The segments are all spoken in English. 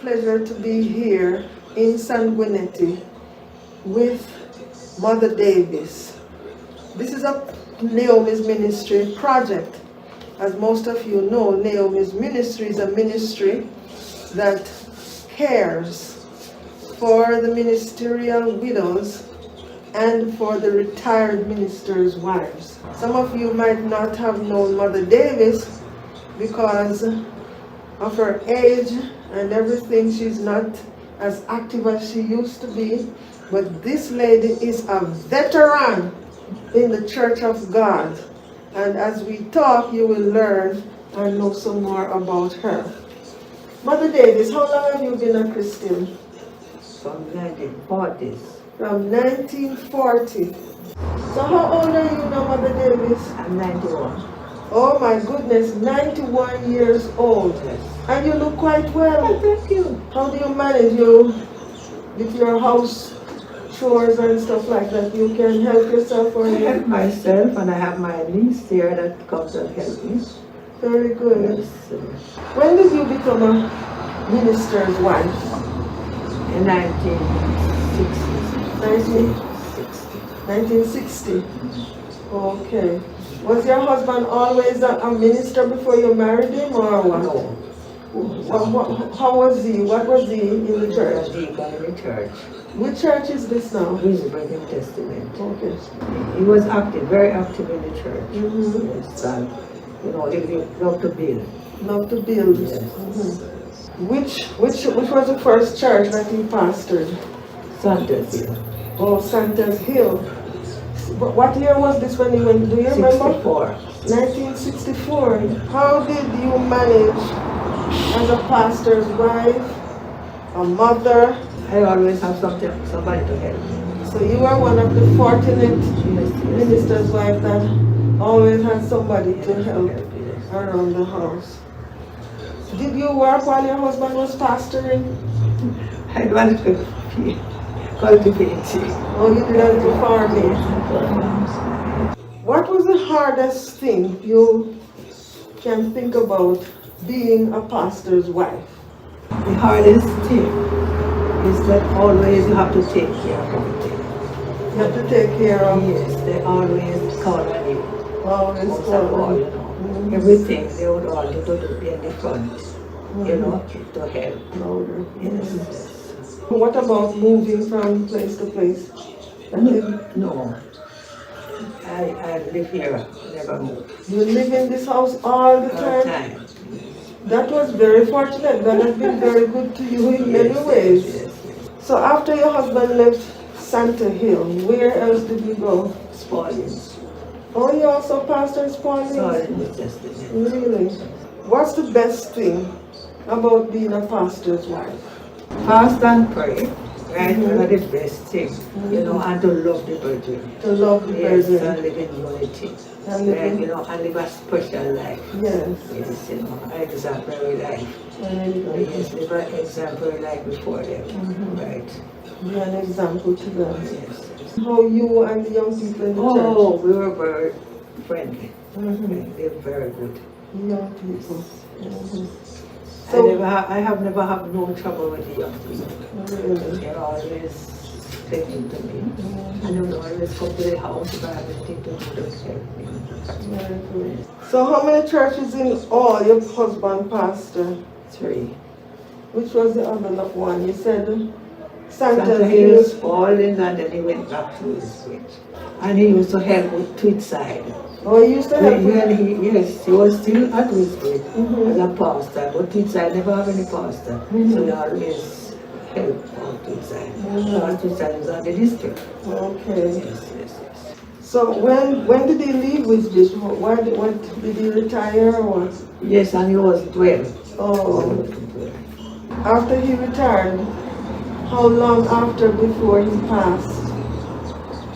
pleasure to be here in Sanguinetti with Mother Davis. This is a Naomi's Ministry project. As most of you know, Naomi's Ministry is a ministry that cares for the ministerial widows and for the retired ministers' wives. Some of you might not have known Mother Davis because of her age and everything. She's not as active as she used to be, but this lady is a veteran in the Church of God. And as we talk, you will learn and know some more about her. Mother Davis, how long have you been a Christian? From 1940s. From 1940. So how old are you now, Mother Davis? I'm 91. Oh my goodness, 91 years old. Yes. And you look quite well. Oh, thank you. How do you manage you with your house chores and stuff like that? You can help yourself or I you? help myself, and I have my niece there that comes and helps me. Very good. Yes. When did you become a minister's wife? In 1960. 1960. Okay. Was your husband always a minister before you married him or what? No. How was he? What was he in the church? Deacon in the church. Which church is this now? Visible New Testament. Okay. He was active, very active in the church. Mm-hmm. Yes, and he loved to build. Love to build. Yes. Mm-hmm. Which was the first church that he pastored? Santa's Hill. Oh, Santa's Hill. What year was this when he went? Do you remember? 64. 1964. How did you manage as a pastor's wife, a mother? I always have somebody to help me. So you are one of the fortunate Yes. minister's wife that always has somebody to help Yes. around the house. Did you work while your husband was pastoring? I wanted to cultivate. Oh, you did that to farming. What was the hardest thing you can think about being a pastor's wife? The hardest thing is that always you have to take care of everything. You have to take care of. Yes, they always call on you. Always Most of all, you know. Everything they would all do to be in the front, you know, to help. Louder. Yes. What about moving from place to place? No. I live here, never move. You live in this house all the All the time? time. That was very fortunate. That has been very good to you in many ways. Yes. So after your husband left Santa Hill, where else did you go? Spoilings. Oh, you also pastored Spalding? Sorry, New Testament. Really? What's the best thing about being a pastor's wife? Fast and pray, right? That is the best thing, you know, and to love the brethren. To love the Yes, brethren. and live in unity. And live Right, in- you know, and live a special life. Yes. Yes, you know, an exemplary life. Yes, live an exemplary life before them. Right. Be an example to them. Yes. How you and the young people in the Oh, we were very friendly. church. They were very good. Young people. I have never had no trouble with the young people. Really? They're always clinging to me. And they would always come to the house if I have anything to do to help me. Very good. So how many churches in all your husband pastored? 3. Which was the other one? You said Santa Santa Hill Hill. was falling and then he went back to his switch. And he used to help with Tweedside. Oh, he used to help with Yes, he was still at Wisbit as a pastor, but Tweedside never have any pastor. So he always helped on Tweedside. Because Tweedside was on the district. Okay. Yes. So when did he leave with this? What did he retire or what? Yes, and he was 12. Oh, after he retired, how long after before he passed?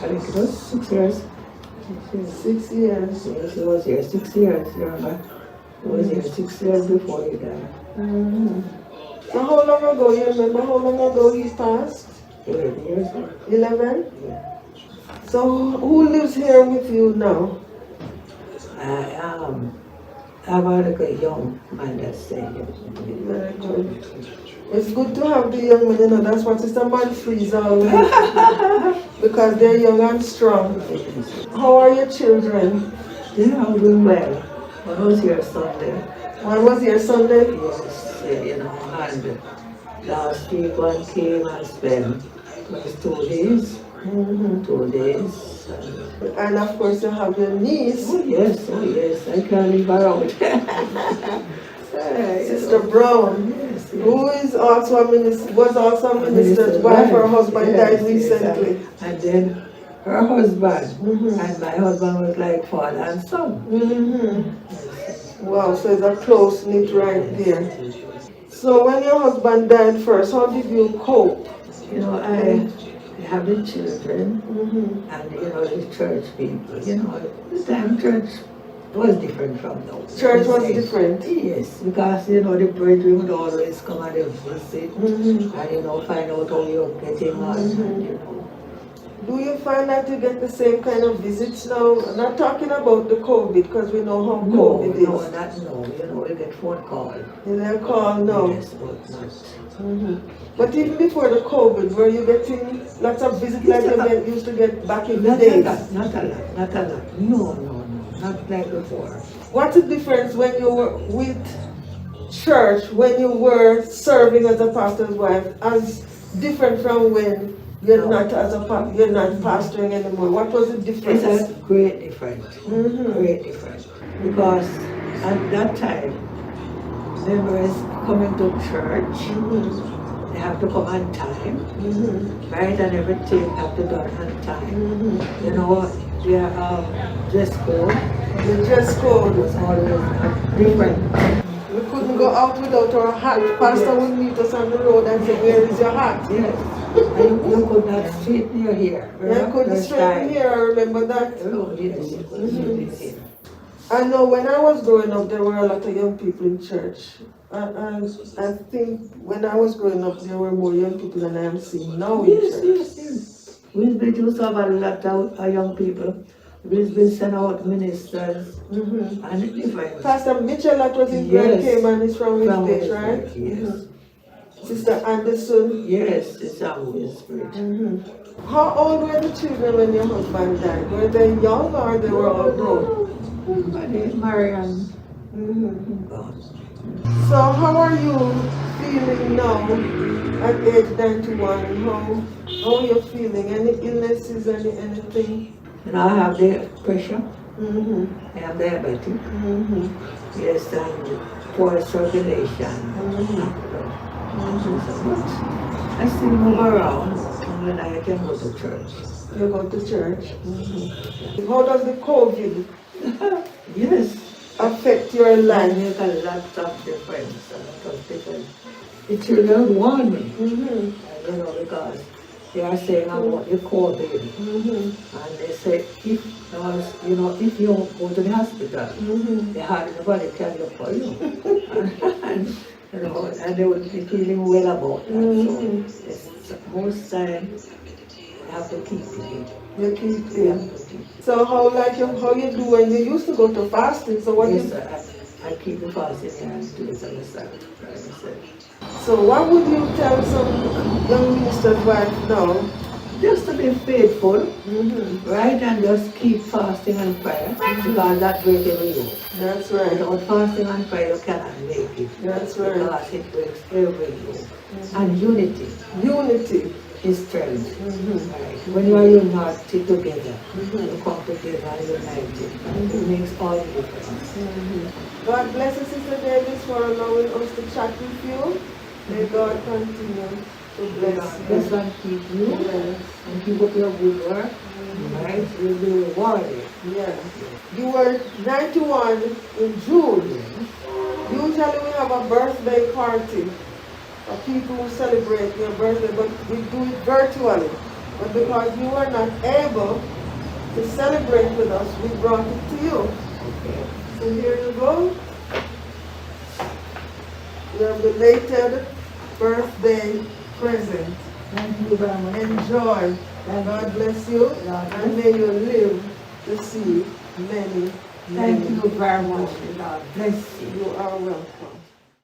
I think it was 6 years. 6 years. Yes, he was here 6 years, remember? He was here 6 years before he died. So how long ago, you remember how long ago he passed? 11 years. 11? Yeah. So who lives here with you now? I have a young man that's staying here. Very good. It's good to have the young men, you know, that's what Sister Manfree's always, because they're young and strong. How are your children? They are doing well. One was here Sunday. One was here Sunday? Yes, yeah, you know, and last week one came and spent was 2 days. 2 days. And of course you have your niece. Oh yes, I can't leave her out. Sister Brown, Yes, who is also a minister, was also a minister's wife. Her husband died recently. And then her husband, and my husband was like father and son. Wow, so it's a close knit right there. So when your husband died first, how did you cope? You know, I have the children, and you know, the church people. You know, this time church was different from now. Church was different? Yes, because you know, the brethren would always come and they visit, and you know, find out how you're getting on, and you know. Do you find that you get the same kind of visits now? I'm not talking about the COVID, because we know how COVID is. No, you know, we get phone call. You get call now? Yes, but not. But even before the COVID, were you getting lots of visits like you used to get back in the days? Not a lot. No, not like before. What's the difference when you were with church, when you were serving as a pastor's wife, as different from when you're not pastoring anymore? What was the difference? It's a great difference. Great difference. Because at that time, members coming to church, they have to come on time, right? And everything have to be done on time. You know, their dress code. The dress code was always different. We couldn't go out without our hat. Pastor would meet us on the road and say, "Where is your hat?" Yes. And you could not straighten your hair. Yeah, you couldn't straighten your hair, I remember that. Oh, yes, you couldn't straighten your hair. I know when I was growing up, there were a lot of young people in church. And I think when I was growing up, there were more young people than I am seeing now in church. Yes. We've been to have a lot of young people. We've been sent out ministers and different. Pastor Mitchell, that was his grand came and is from his place, right? Yes. Sister Anderson. Yes, it's our Holy Spirit. How old were the children when your husband died? Were they young or they were all grown? Marian. So how are you feeling now at age 91? How are you feeling? Any illnesses, anything? And I have the pressure. I have diabetes. Yes, and poor circulation. But I still move around, and then I can go to church. You go to church? How does the COVID affect your life? I make a lot of difference, The children warn me, you know, because they are saying about the COVID, and they say if you go to the hospital, they hardly nobody can look for you, and you know, and they would be feeling well about that. So most time I have to keep it. You keep it. So how you do when you used to go to fasting? So what? Yes, I keep the fasting and do it on the side. So what would you tell some young minister's wife now? Just to be faithful, right, and just keep fasting and prayer, because that breaks every yoke. That's right. Without fasting and prayer, you cannot make it. That's right. Because it breaks every yoke. And unity. Unity is strength. Right. When you are united together, you come together and united. It makes all the difference. God bless you, Sister Davis, for allowing us to chat with you. May God continue to bless you. Bless and keep you. And keep up your good work. Right? You'll be rewarded. Yeah. You were 91 in June. Usually we have a birthday party for people who celebrate your birthday, but we do it virtually. But because you were not able to celebrate with us, we brought it to you. Okay. So here you go. You have the belated birthday present. Thank you very much. Enjoy. God bless you, and may you live to see many, Thank you very much. God bless you. You are welcome.